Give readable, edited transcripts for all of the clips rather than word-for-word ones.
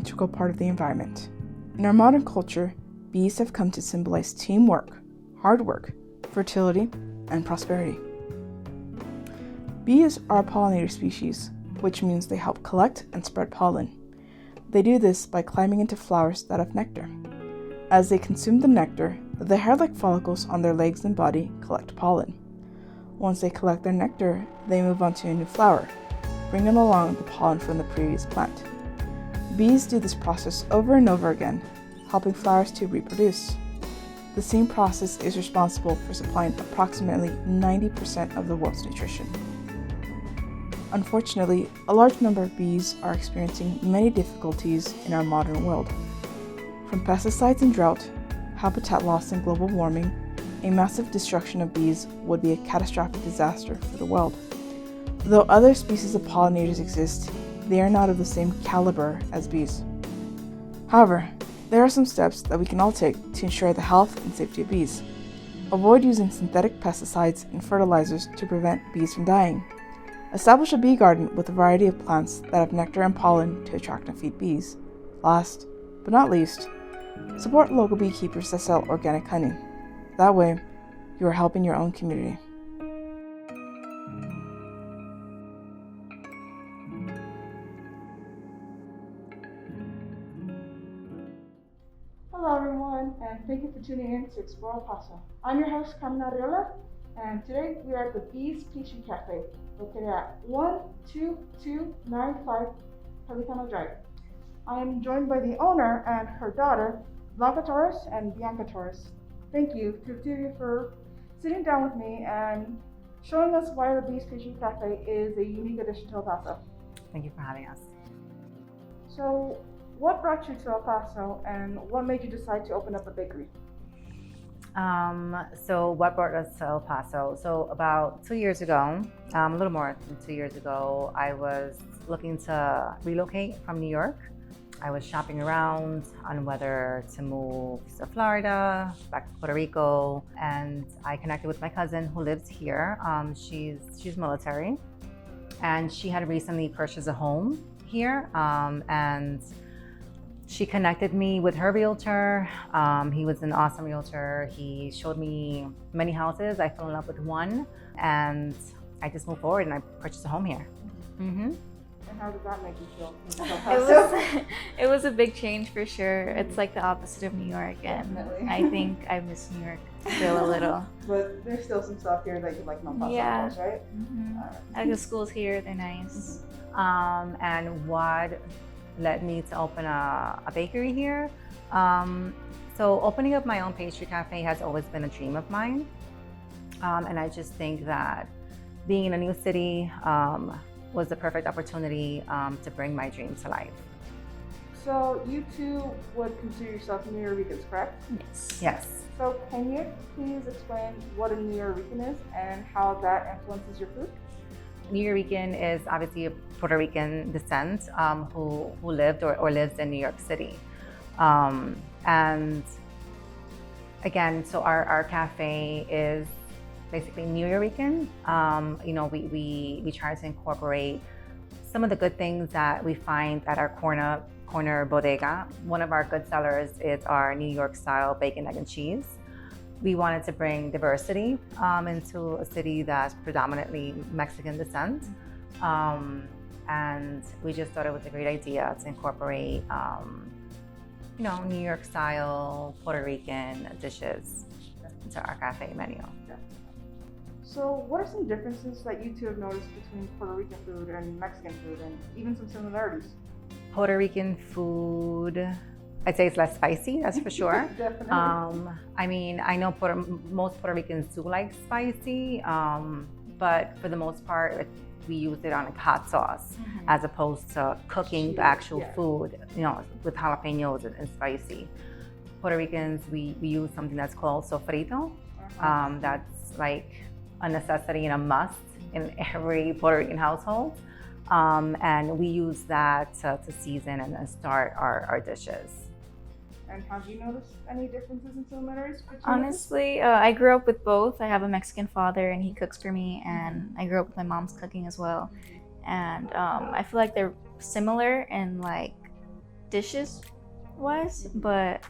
integral part of the environment. In our modern culture, bees have come to symbolize teamwork, hard work, fertility, and prosperity. Bees are a pollinator species, which means they help collect and spread pollen. They do this by climbing into flowers that have nectar. As they consume the nectar, the hair-like follicles on their legs and body collect pollen. Once they collect their nectar, they move on to a new flower, bringing along the pollen from the previous plant. Bees do this process over and over again, helping flowers to reproduce. The same process is responsible for supplying approximately 90% of the world's nutrition. Unfortunately, a large number of bees are experiencing many difficulties in our modern world. From pesticides and drought, habitat loss and global warming, a massive destruction of bees would be a catastrophic disaster for the world. Though other species of pollinators exist, they are not of the same caliber as bees. However, there are some steps that we can all take to ensure the health and safety of bees. Avoid using synthetic pesticides and fertilizers to prevent bees from dying. Establish a bee garden with a variety of plants that have nectar and pollen to attract and feed bees. Last, but not least, support local beekeepers that sell organic honey. That way, you are helping your own community. Hello everyone, and thank you for tuning in to Explore El Paso. I'm your host, Carmen Arriola, and today we are at the Bees Pastry Café, located at 12295 Pelicano Drive. I am joined by the owner and her daughter, Blanca Torres and Bianca Torres. Thank you to the two of you for sitting down with me and showing us why the Bees Pastry Cafe is a unique addition to El Paso. Thank you for having us. So, what brought you to El Paso and what made you decide to open up a bakery? So what brought us to El Paso? So about 2 years ago, a little more than 2 years ago, I was looking to relocate from New York. I was shopping around on whether to move to Florida, back to Puerto Rico, and I connected with my cousin who lives here. She's military, and she had recently purchased a home here, and she connected me with her realtor. He was an awesome realtor. He showed me many houses. I fell in love with one, and I just moved forward and I purchased a home here. Mm-hmm. And how did that make you feel? It was a big change for sure. It's like the opposite of New York, and Definitely. I think I miss New York still a little. But there's still some stuff here that you like not possible, Yeah. right? Mm-hmm. Like the schools here, they're nice. And what led me to open a bakery here. So opening up my own pastry cafe has always been a dream of mine. And I just think that being in a new city was the perfect opportunity to bring my dreams to life. So you two would consider yourself New Yorkers, correct? Yes. Yes. So can you please explain what a New Yorker is and how that influences your food? New Rican is obviously a Puerto Rican descent who lived or lives in New York City. And again, so our cafe is basically New Rican. We try to incorporate some of the good things that we find at our corner bodega. One of our good sellers is our New York style bacon, egg, and cheese. We wanted to bring diversity into a city that's predominantly Mexican descent. And we just thought it was a great idea to incorporate, New York style Puerto Rican dishes into our cafe menu. So what are some differences that you two have noticed between Puerto Rican food and Mexican food, and even some similarities? Puerto Rican food, I'd say it's less spicy, that's for sure. Definitely. I know most Puerto Ricans do like spicy, but for the most part, we use it on a hot sauce as opposed to cooking the actual food, with jalapenos and spicy. Puerto Ricans, we use something that's called sofrito. That's like a necessity and a must in every Puerto Rican household. And we use that to season and start our dishes. And have you noticed any differences in similarities? Honestly, I grew up with both. I have a Mexican father and he cooks for me, and I grew up with my mom's cooking as well. And I feel like they're similar in like dishes wise, but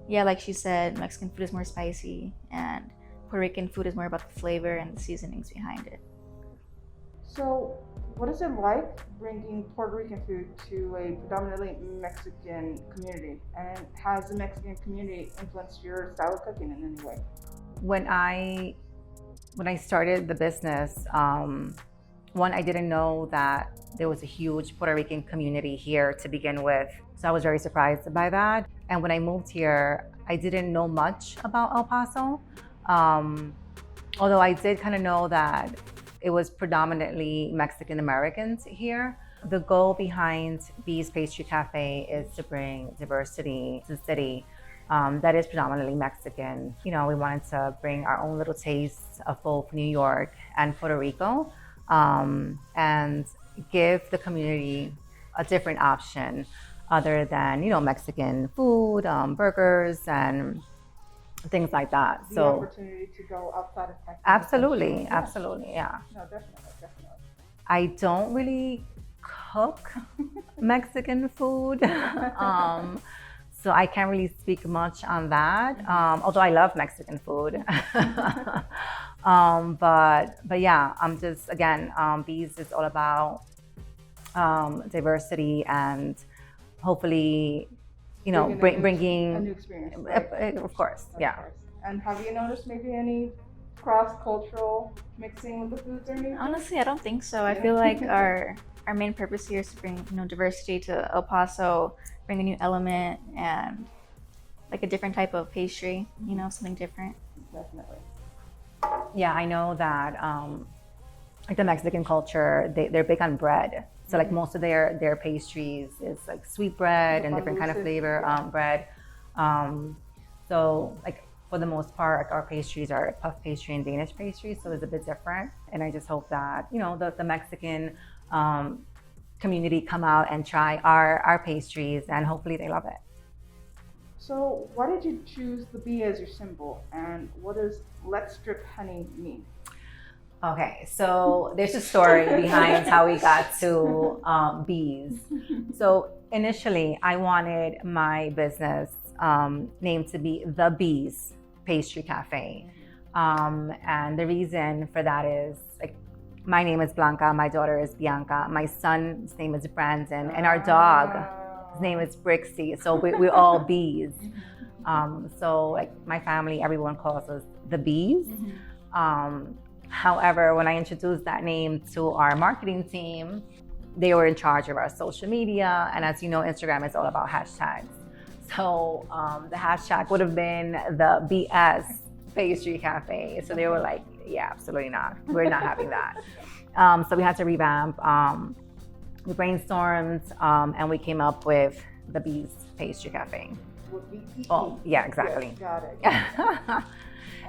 yeah, like she said, Mexican food is more spicy and Puerto Rican food is more about the flavor and the seasonings behind it. So, what is it like bringing Puerto Rican food to a predominantly Mexican community? And has the Mexican community influenced your style of cooking in any way? When I started the business, one, I didn't know that there was a huge Puerto Rican community here to begin with. So I was very surprised by that. And when I moved here, I didn't know much about El Paso. Although I did kind of know that it was predominantly Mexican Americans here. The goal behind Bees Pastry Cafe is to bring diversity to the city that is predominantly Mexican. You know, we wanted to bring our own little taste of both New York and Puerto Rico, and give the community a different option other than, you know, Mexican food, burgers and things like that. The So opportunity to go outside of Texas. absolutely, Yeah. absolutely, yeah. No, definitely. I don't really cook Mexican food, so I can't really speak much on that. Although I love Mexican food, but yeah, I'm just again, Bees is all about diversity and hopefully, you know, bringing a new experience. Right? of course, Of yeah. course. And have you noticed maybe any cross-cultural mixing with the foods or anything? Honestly, I don't think so. I feel like our main purpose here is to bring, you know, diversity to El Paso, bring a new element and like a different type of pastry, you know, something different. Definitely. Yeah, I know that like the Mexican culture, they're big on bread. So like most of their pastries is like sweet bread and different kind of flavor bread. So like for the most part, like our pastries are puff pastry and Danish pastry, so it's a bit different. And I just hope that, you know, the Mexican community come out and try our pastries and hopefully they love it. So why did you choose the bee as your symbol, and what does "Let's Drip Honey" mean? Okay, so there's a story behind how we got to bees. So initially, I wanted my business name to be The Bees Pastry Cafe. And the reason for that is, like, my name is Blanca, my daughter is Bianca, my son's name is Brandon, and our dog, his name is Brixie. So we're all bees. So like my family, everyone calls us The Bees. However, when I introduced that name to our marketing team, they were in charge of our social media. And as you know, Instagram is all about hashtags. So the hashtag would have been the BS Pastry Cafe. So they were like, yeah, absolutely not. We're not having that. So we had to revamp. We brainstormed and we came up with the Bees Pastry Cafe. With B-E-E. Oh, yeah, exactly. Yes, got it.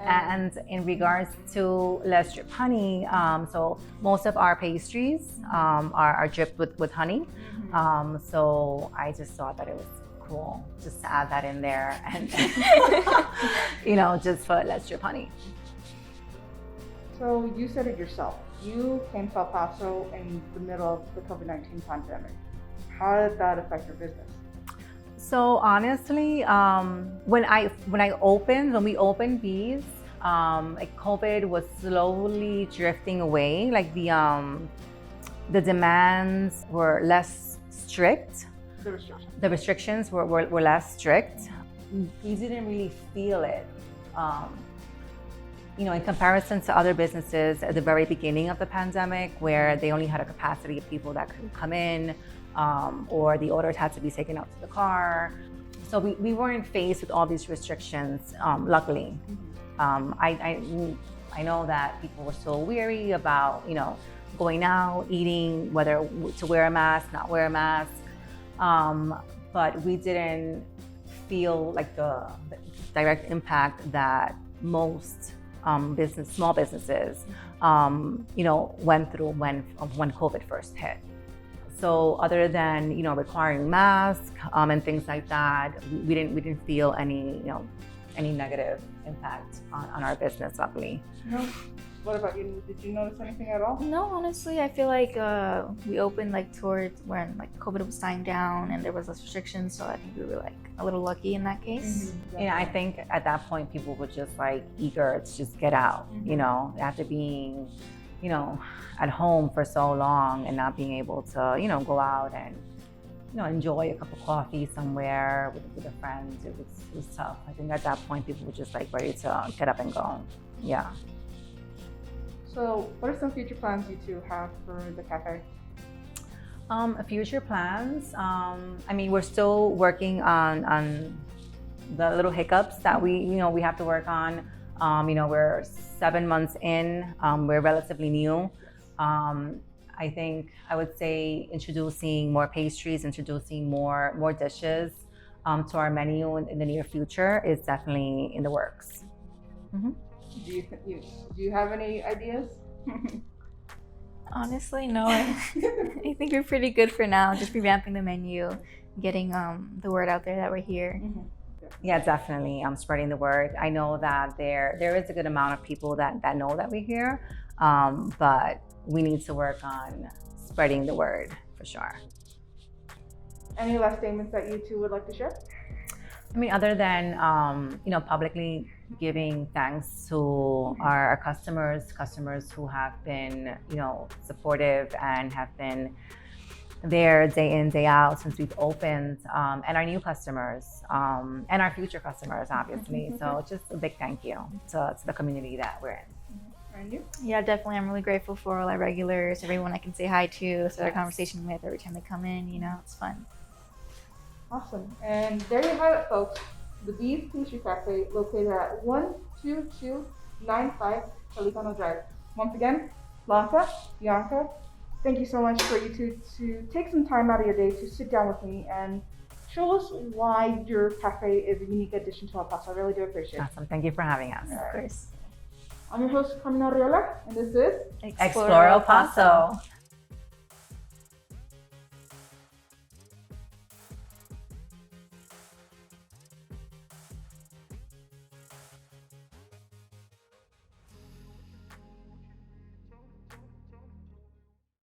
And in regards to Let's Drip Honey, so most of our pastries are dripped with honey. So I just thought that it was cool just to add that in there and, you know, just for Let's Drip Honey. So you said it yourself. You came to El Paso in the middle of the COVID-19 pandemic. How did that affect your business? So honestly, when we opened Bees, like COVID was slowly drifting away. Like the demands were less strict. The restrictions were less strict. We didn't really feel it. You know, in comparison to other businesses at the very beginning of the pandemic, where they only had a capacity of people that could come in, or the orders had to be taken out to the car. So we weren't faced with all these restrictions, luckily. I know that people were so weary about, you know, going out, eating, whether to wear a mask, not wear a mask. But we didn't feel like the direct impact that most small businesses, you know, went through when COVID first hit. So other than, you know, requiring masks and things like that, we didn't feel any, you know, any negative impact on our business, luckily. You know, What about you? Did you notice anything at all? No, honestly, I feel like we opened like towards when like COVID was dying down and there was less restrictions, so I think we were like a little lucky in that case. Yeah, I think at that point people were just like eager to just get out, you know, after being, you know, at home for so long and not being able to, you know, go out and, you know, enjoy a cup of coffee somewhere with a friend. It was tough. I think at that point people were just like ready to get up and go. Yeah. So, what are some future plans you two have for the cafe? Future plans. I mean, we're still working on the little hiccups that we have to work on. You know, we're 7 months in. We're relatively new. I think I would say introducing more pastries, introducing more dishes to our menu in the near future is definitely in the works. Mm-hmm. Do you have any ideas? Honestly, no. I think we're pretty good for now. Just revamping the menu, getting the word out there that we're here. Yeah, definitely. Spreading the word. I know that there is a good amount of people that know that we're here, but we need to work on spreading the word for sure. Any last statements that you two would like to share? I mean, other than you know, publicly giving thanks to our customers who have been, you know, supportive and have been there day in, day out since we've opened, and our new customers, and our future customers, obviously. So just a big thank you to the community that we're in. And you? Yeah, definitely. I'm really grateful for all our regulars, everyone I can say hi to, start a conversation with every time they come in. You know, it's fun. Awesome. And there you have it, folks. The Bees Pastry Cafe, located at 12295 Pelicano Drive. Once again, Blanca, Bianca, thank you so much for you two to take some time out of your day to sit down with me and show us why your cafe is a unique addition to El Paso. I really do appreciate it. Awesome. Thank you for having us. Of course. I'm your host, Carmen Arriola, and this is Explore El Paso.